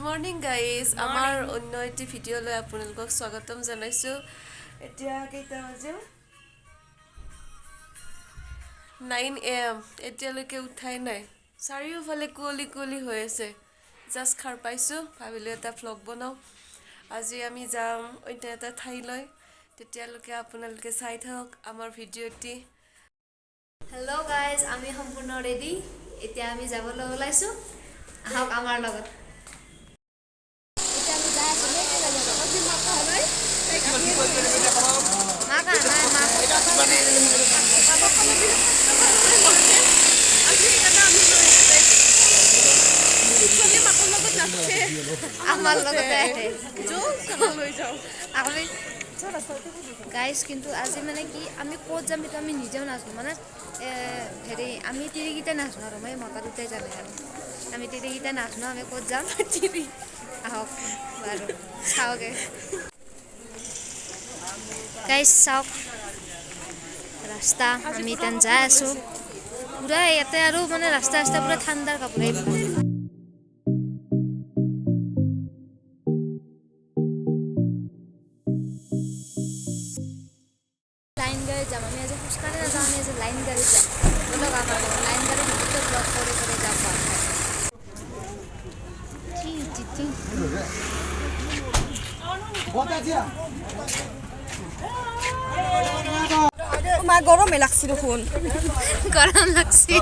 Morning guys আমাৰ অন্য এটি ভিডিঅ'লৈ আপোনালোকক স্বাগতম জনাইছোঁ। এতিয়া কেইটা বাজে 9 AM এতিয়ালৈকে উঠাই নাই। চাৰিওফালে কুঁৱলী কুঁৱলী হৈ আছে। জাষ্ট খাৰ পাইছোঁ, ভাবিলোঁ এটা ভ্লগ বনাওঁ। আজি আমি যাম অন্য এটা ঠাইলৈ, তেতিয়ালৈকে আপোনালোকে চাই থাকক আমাৰ ভিডিঅ'টি। হেল্ল' গাইজ, আমি সম্পূৰ্ণ ৰেডি। এতিয়া আমি যাবলৈ ওলাইছোঁ, আহক আমাৰ লগত। গাইজ কিন্তু আজি মানে কি আমি ক'ত যাম সেইটো আমি নিজেও নাজানো, মানে হেৰি আমি তিৰিকেইটা নাজানো আৰু মই মতা দুটাই জানে আৰু আমি তিৰিকেইটা নাজানো আমি ক'ত যাম। আহক বাৰু চাওঁগে। গাইজ চাওক ৰাস্তা, আমি এতিয়া যাই আছোঁ পূৰা ইয়াতে আৰু মানে ৰাস্তা পূৰা ঠাণ্ডাৰ কাপোৰে লাইন গাড়ীত যাম। আমি আজি খোজকাঢ়ি নাযাওঁ, আমি আজি লাইন গাড়ীত যাম। বলক আমাৰ লাইন গাড়ীত ভিতৰত ব্লগ কৰি যাম। গরমে লাগছে দেখুন, গরম লাগছে।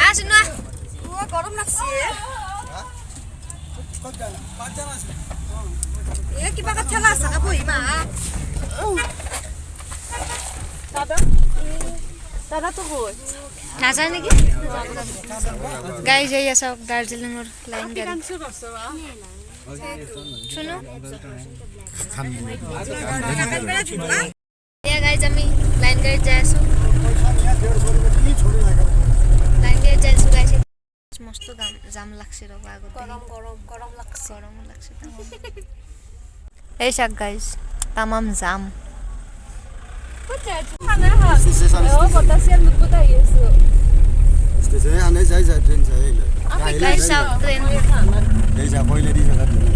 আসুন গরম লাগছে। কিবা ঠেলা আছে না বহিমা দাদা তো কই নাযায় নেকি? গাই যাই আছা দাৰ্জিলিঙৰ লাইন গাড়ী। শুনো এয়া গাইজ আমি লাইন গাড়ীত যাই আছোঁ। লাইন গাড়ীত যাই আছোঁ গাইজ। মস্ত জাম লাগছে ৰ'বা আগত। গৰম লাগছে। গৰমো লাগছে। এই চাক গাইজ তামাম জাম।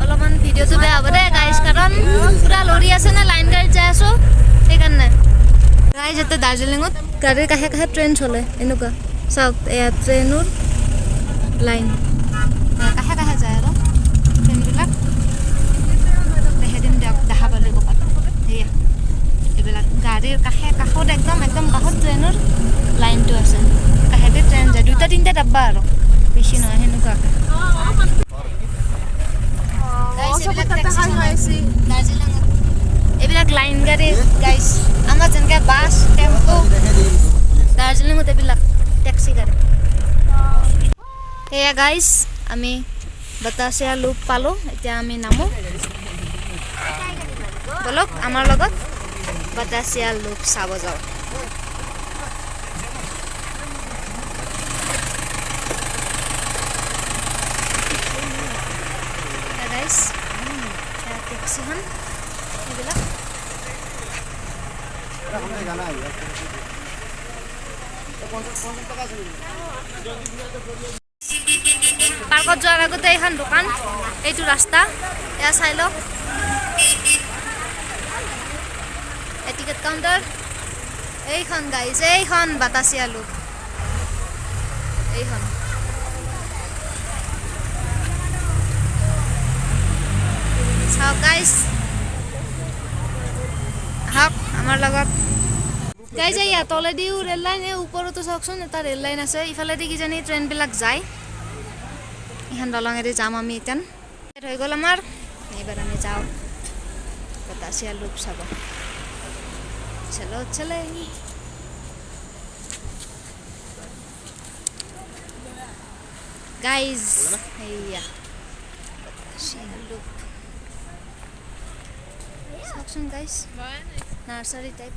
অলপমান ভিডিঅ'টো বেয়া হ'ব দেই গাইজ, কাৰণ পুৰা লৰি আছে না লাইন গাড়ীত যাই আছোঁ সেইকাৰণে। গাইজ ইয়াতে দাৰ্জিলিঙত গাড়ীৰ কাষে কাষে ট্ৰেইন চলে এনেকুৱা চাওক। এয়া ট্ৰেইনৰ লাইন কাষে কাষে যায় আৰু ট্ৰেইনবিলাক। দেখাই দিম দিয়ক, দেখা পালে ক'ৰবাত। সেয়া এইবিলাক গাড়ীৰ কাষত একদম কাষত ট্ৰেইনৰ লাইনটো আছে। কাষেতে ট্ৰেইন যায়, দুটা তিনিটা ডাব্বা আৰু বেছি নহয় সেনেকুৱাকৈ। এইবিলাক লাইন গাড়ী গাইজ, আমাৰ যেনেকৈ বাছ টেম্পু দাৰ্জিলিঙত এইবিলাক টেক্সি গাড়ী। সেয়া গাইজ আমি বাতাসিয়া লুপ পালোঁ, এতিয়া আমি নামো। বলক আমাৰ লগত বাতাসিয়া লুপ চাব যাওঁ। গাইজ টেক্সিখন এইবিলাক পাৰ্কত যোৱাৰ আগতে এইখন দোকান, এইটো ৰাস্তা এয়া চাই লওক। টিকেট কাউণ্টাৰ এইখন গাইজ, এইখন বাতাসিয়া লুপ এইখন। চাওক গাইজ, আহক আমাৰ লগত। গাইজ এয়া তলেদিও ৰেল লাইন, এই ওপৰতো চাওকচোন এটা ৰেল লাইন আছে। ইফালেদি কিজানি ট্ৰেইনবিলাক যায়। এইখন দলঙেদি যাম আমি এতিয়া। হৈ গ'ল আমাৰ, এইবাৰ আমি যাওঁ বাতাসিয়া লুপ চাব। চলো চলে গাইজ, এইয়া বাতাসিয়া লুপ চাওকচোন guys, nursery type.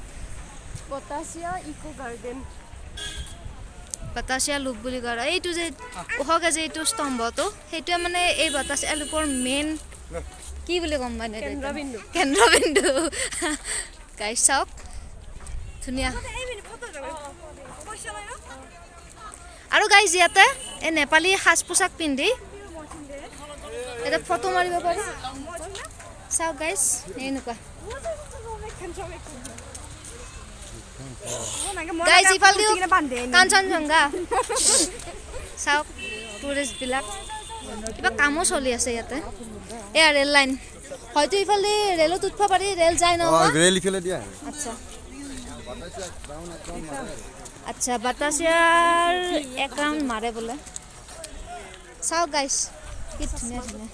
Batasia eco garden, Batasia Loop বুলি কয়। এইটো যে ওখকে যে এইটো স্তম্ভটো, সেইটোৱে মানে এই বাতাসিয়া লুপৰ মেইন কি বুলি ক'ম মানে কেন্দ্ৰবিন্দু। গাইজ চাওক ধুনীয়া। আৰু গাইজ ইয়াতে এই নেপালী সাজ পোছাক পিন্ধি এটা ফটো মাৰিব পাৰোঁ চাওক গাইজ এনেকুৱা গাইজ ইফালেদিও কাঞ্চনজংঘা চাওক টুৰিষ্টবিলাক কিবা কামো চলি আছে ইয়াতে এয়া ৰেল লাইন হয়তো ইফালে ৰেলত উঠিব পাৰি ৰেল যায় নহয় ৰেল ইফালে দিয়া আচ্ছা আচ্ছা বাতাসিয়াৰ এক ৰাউণ্ড মাৰে বোলে চাওক গাইজ কি ধুনীয়া ধুনীয়া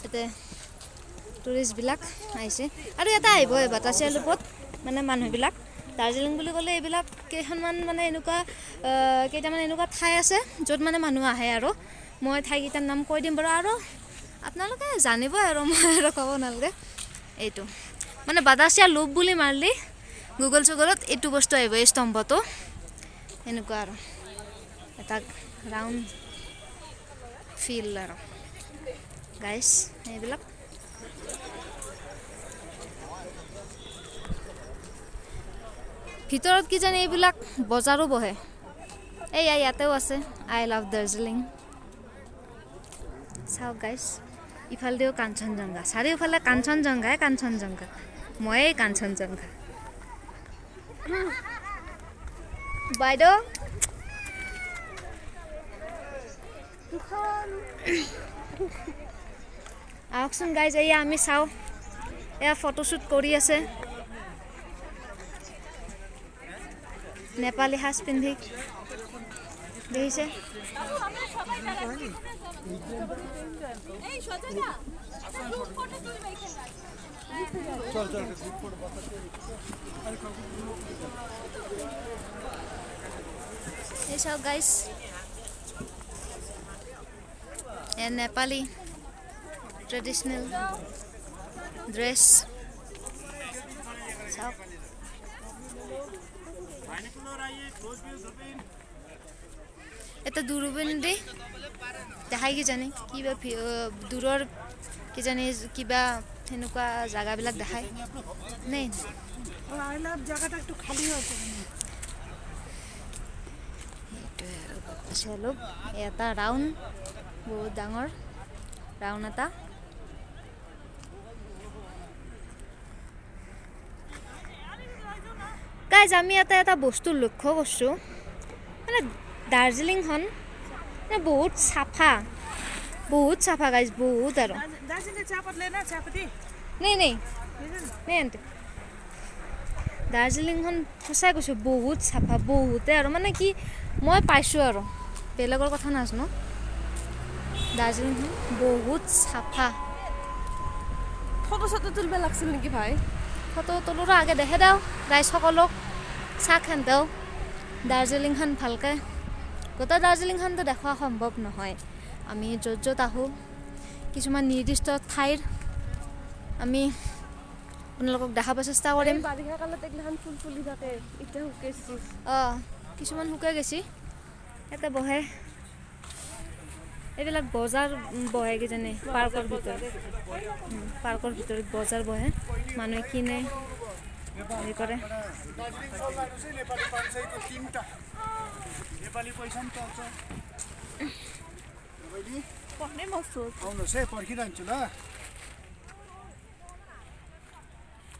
ইয়াতে টুৰিষ্টবিলাক আহিছে আৰু ইয়াতে আহিবই বাতাসিয়াৰ লুপত মানে মানুহবিলাক দাৰ্জিলিং বুলি ক'লে এইবিলাক কেইখনমান মানে এনেকুৱা কেইটামান এনেকুৱা ঠাই আছে য'ত মানে মানুহ আহে আৰু মই ঠাইকেইটাৰ নাম কৈ দিম বাৰু আৰু আপোনালোকে জানিবই আৰু মই আৰু ক'ব নালাগে এইটো মানে বাতাসিয়াৰ লুপ বুলি মাৰিলি গুগল চুগলত এইটো বস্তু আহিব এই স্তম্ভটো এনেকুৱা আৰু এটা ৰাউণ্ড ফিল আৰু গাইজ এইবিলাক ভিতৰত কি জানি এইবিলাক বজাৰো বহে এয়া ইয়াতেও আছে আই লাভ দাৰ্জিলিং চাওক গাইজ ইফালেদিও কাঞ্চনজংঘা চাৰিওফালে কাঞ্চনজংঘাই কাঞ্চনজংঘা ময়ে কাঞ্চনজংঘা বাইদেউ আহকচোন গাইজ এয়া আমি চাওঁ এয়া ফটোশ্বুট কৰি আছে নেপালী সাজ পিন্ধি দেখিছে এই চাওক গাইজ এ নেপালী ট্ৰেডিশ্যনেল ড্ৰেছ চাওক এটা দূৰবীণ দি দেখাই কিজানি কিবা দূৰৰ কিজানি কিবা সেনেকুৱা জাগাবিলাক দেখায় নেই জায়গাটা একটু খালি হয়েছে সেইটোৱে আৰু চলক এটা ৰাউণ্ড বহুত ডাঙৰ ৰাউণ্ড এটা গাইজ আমি এটা বস্তু লক্ষ্য কৰিছোঁ মানে দাৰ্জিলিংখন মানে বহুত চাফা গাইজ বহুত আৰু নেই আণ্টি দাৰ্জিলিংখন সঁচাই কৈছোঁ বহুত চাফা বহুতে আৰু মানে কি মই পাইছোঁ আৰু বেলেগৰ কথা নাজানো দাৰ্জিলিংখন বহুত চাফা ফটো চটো তুলিব লাগিছিল নেকি ভাই ফটো তোলোৰ আগে দেখে দাও ৰাইজ সকলক চাহ খান দাও দাৰ্জিলিংখন ভালকৈ গোটেই দাৰ্জিলিংখনটো দেখুওৱা সম্ভৱ নহয় আমি য'ত আহোঁ কিছুমান নিৰ্দিষ্ট ঠাইৰ আমি আপোনালোকক দেখাব চেষ্টা কৰিম বাৰিষা কালত এইগিলাখান ফুল ফুলি থাকে এতিয়া শুকাইছে কিছুমান শুকাই গৈছে ইয়াতে বহে এইবিলাক বজাৰ বহে কিজানি পাৰ্কৰ ভিতৰত বজাৰ বহে মানুহে কিনে হেৰি কৰে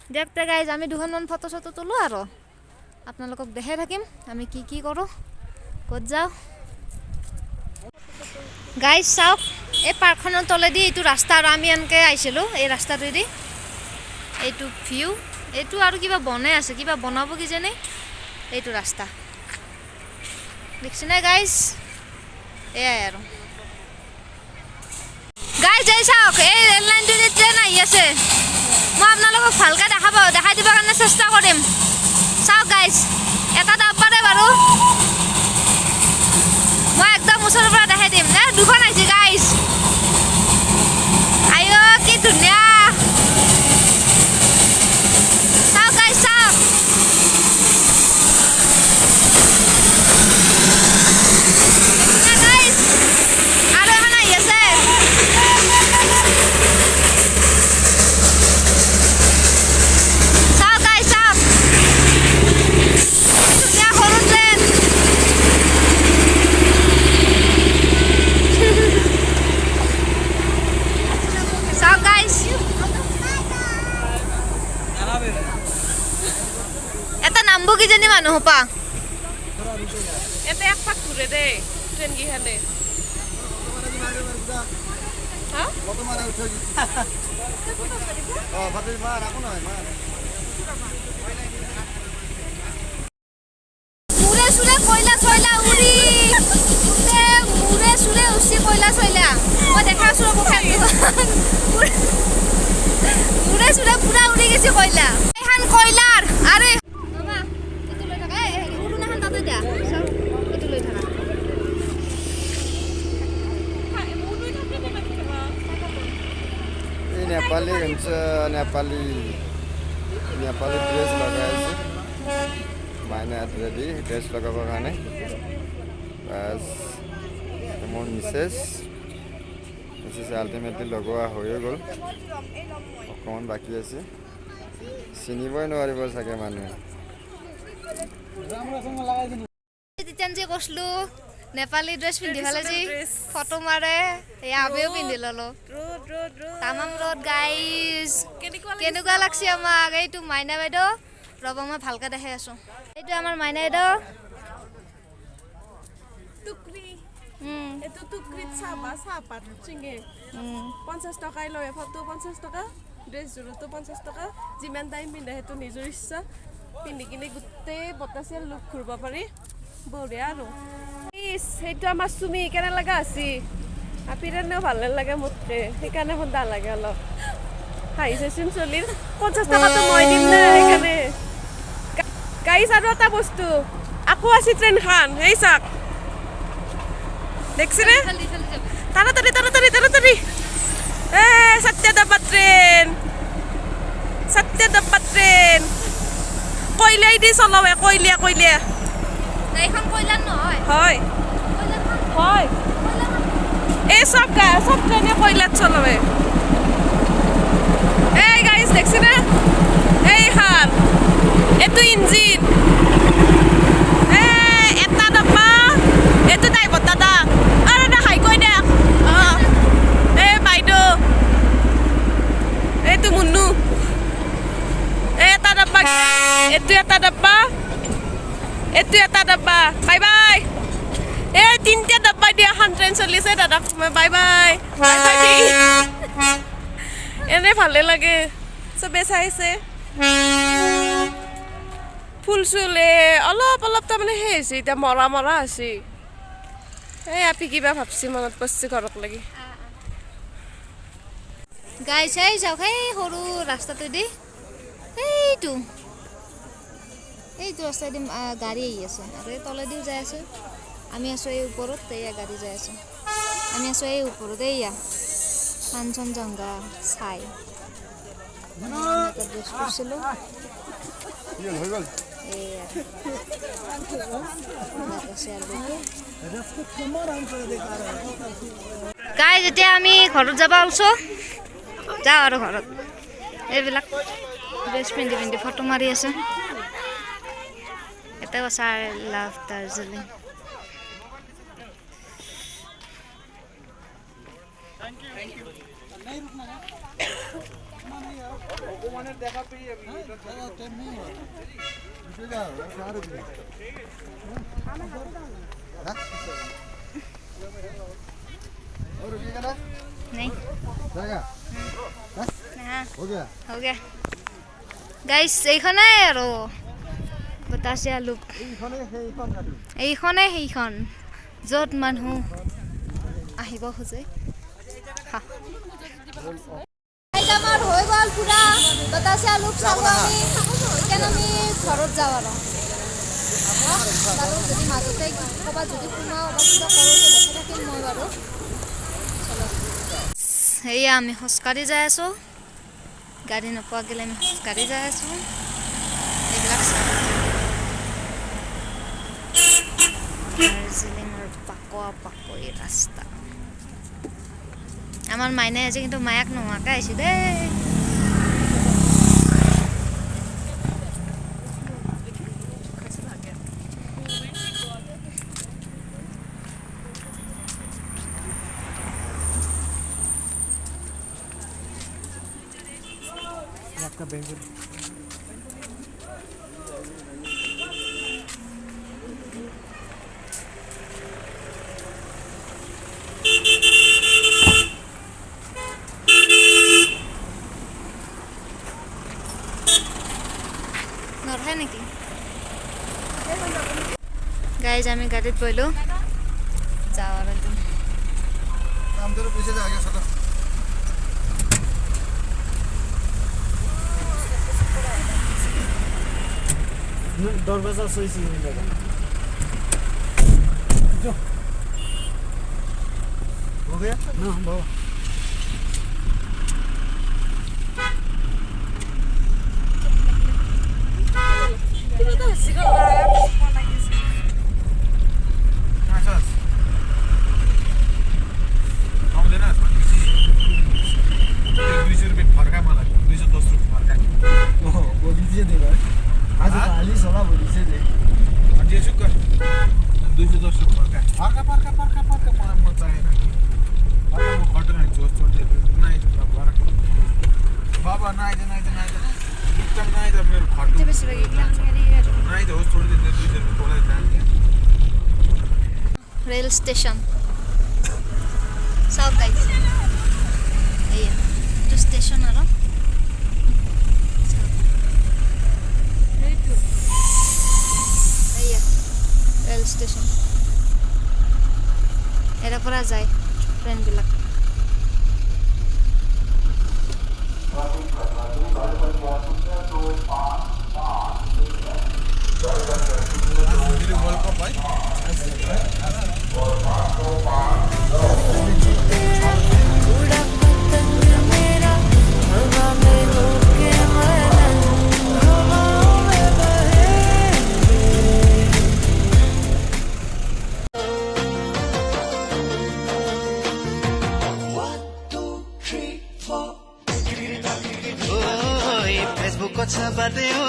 দিয়ক তে গাইজ আমি দুখনমান ফটো চটো তোলোঁ আৰু আপোনালোকক দেখাই থাকিম আমি কি কৰোঁ ক'ত যাওঁ গাইজ চাওক এই পাৰ্কখনৰ তলেদি এইটো ৰাস্তা আৰু আমি এনেকৈ আহিছিলোঁ এই ৰাস্তাটোৱেদি এইটো ভিউ এইটো আৰু কিবা বনাই আছে কিবা বনাব কিজানি এইটো ৰাস্তা দেখিছেনে গাইজ এয়াই আৰু গাইজ এই চাওক এই ৰেল লাইনটো ট্ৰেইন আহি আছে মই আপোনালোকক ভালকৈ দেখাই দিবৰ কাৰণে চেষ্টা কৰিম চাওক গাইজ এটা দাব পাৰে বাৰু মই একদম ওচৰৰ পৰা দেখাই দিম নে দুখন আহিছে গাইজ আইঅ কি ধুনীয়া চাওক গাইজ চাওক গাইজ আৰু এখন আহি আছে চাওক গাইজ চাওক ধুনীয়া সৰু ট্ৰেইন জম্বু কিজনী মানুহ পা এটা এক পাক ঘুৰে দে ট্ৰেন গিখানে হ্যাঁ মুৰে সুৰে কয়লা চয়লা উৰি মুৰে সুৰে উচি কয়লা চয়লা মই দেখা আছো ৰব মুৰে সুৰে পুৰা উৰি গেছি কয়লা এইখান কয়লাৰ আৰে মামা এটো লৈ থাকা উৰু নাখান তাতে দিয়া চাও এটো লৈ থাকা এই নেপালী নেপালী ড্ৰেছ লগাইছে মাইনা ৰেডি ড্ৰেছ লগাবৰ কাৰণে বাছ মোৰ মিছেছ আল্টিমেটলি লগোৱা হৈয়ে গ'ল অকণমান বাকী আছে চিনিবই নোৱাৰিব চাগে মানুহে তেতিয়া যে কৈছিলো নেপালী ড্ৰেছ পিন্ধি পেলে যে ফটো মাৰে এই আমিও পিন্ধি ললো তামাম ৰ'দ গাইজ কেনেকুৱা লাগছে আমাক এইটো মাইনা বাইদেউ ৰ'ব মই ভালকৈ দেখাই আছো এইটো আমাৰ মাইনা বাইদেউ টুকৰি এটো টুকৰিত চাহপাত চিঙে 50 টকাই লয় ফটো 50 টকা ড্ৰেছ জোৰতো 50 টকা যিমান টাইম পিন্ধে সেইটো নিজৰ ইচ্ছা পিন্ধি কিনে গোটেই বতাসে লুক ঘূৰিব পাৰি বঢ়িয়া আৰু সেইটো আমাৰ চুমি কেনে লগা আছে আপিৰেনেও ভাল নালাগে মোতকে সেইকাৰণে মোৰ দা লাগে অলপ হাঁহিছেচোন চলিৰ 50 টকাটো মই দিম না সেইকাৰণে গাইছ আৰু এটা বস্তু আকৌ আছে ট্ৰেইন খান সেই চাক দেখছিনে তাড়াতাড়ি সত্যদাপা ট্ৰেন কয়লাই দি চলাবে কয়লিয়া এইখন কয়লাৰ নহয় হয় এই সব ট্রেনে কয়লাত চলাবে এই গাইস দেখছিনে এই খান এটো ইঞ্জিন এটা ডাব্বা এটো ড্রাইভার দাদা আরে না হাই কই দেখ এই বাইদেউ এইটো মুন্নু এটা ডাব্বা এটো এটা ডাব্বা বাই বাই এই তিনটা ডাব্বা দিয়া খান ট্রেন চলিছে দাদা বাই বাই এনে ভালে লাগে চবে চাইছে ফুল চুলে অলপ তাৰমানে সেই হৈছে এতিয়া মৰা আছে এই আপি কিবা ভাবছি মনত পৰছি ঘৰক লাগি গাইছ এই যাওক সেই সৰু ৰাস্তাটো দি এইটো ৰাস্তাদি গাড়ী আহি আছে আৰু এই তলেদিও যাই আছে আমি আছোঁ এই ওপৰত এয়া গাড়ী যাই আছে আমি আছোঁ এই ওপৰত এয়া কাঞ্চনজংঘা চাই এটা ড্ৰেছ কৰিছিলোঁ গাই যেতিয়া আমি ঘৰত যাব ওলছো যাওঁ আৰু ঘৰত এইবিলাক ড্ৰেছ পিন্ধি ফটো মাৰি আছে এটাও আছে আই লাভ দাৰ্জিলিং नहीं हो गया गाइस এইখনে আৰু বতাসিয়া লুক এইখনে সেইখন য'ত মানুহ আহিব খোজে আমাৰ হৈ গ'ল পুৰা বতাসিয়া লুক চালো আমি এতিয়া আমি ঘৰত যাওঁ আৰু যদি মাজতে ক'ৰবাত যদি সোমাওঁ বা কিবা কৰোঁ দেখি থাকিম মই বাৰু সেয়া আমি খোজকাঢ়ি যাই আছোঁ গাড়ী নোপোৱা গ'লে আমি খোজকাঢ়ি যাই আছোঁ এইবিলাক দাৰ্জিলিঙৰ পাকোৱা ৰাস্তা আমাৰ মাইনাই আজি কিন্তু মায়াক নোহোৱাকৈ আহিছে দেই হে নেকি গাইজ আমি গাড়ীত বহিলোঁ যাওঁ আৰু একদম दरवाजा सही से नहीं लगा जो हो गया ना बाबा रेल स्टेशन सब गाइस ये जो स्टेशन है ना ये रेल स्टेशन एरा परा जाए ट्रेन बिलक फेसबुक छापाते ओ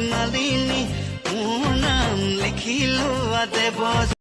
मालिनी मोर नाम लेखिलो आते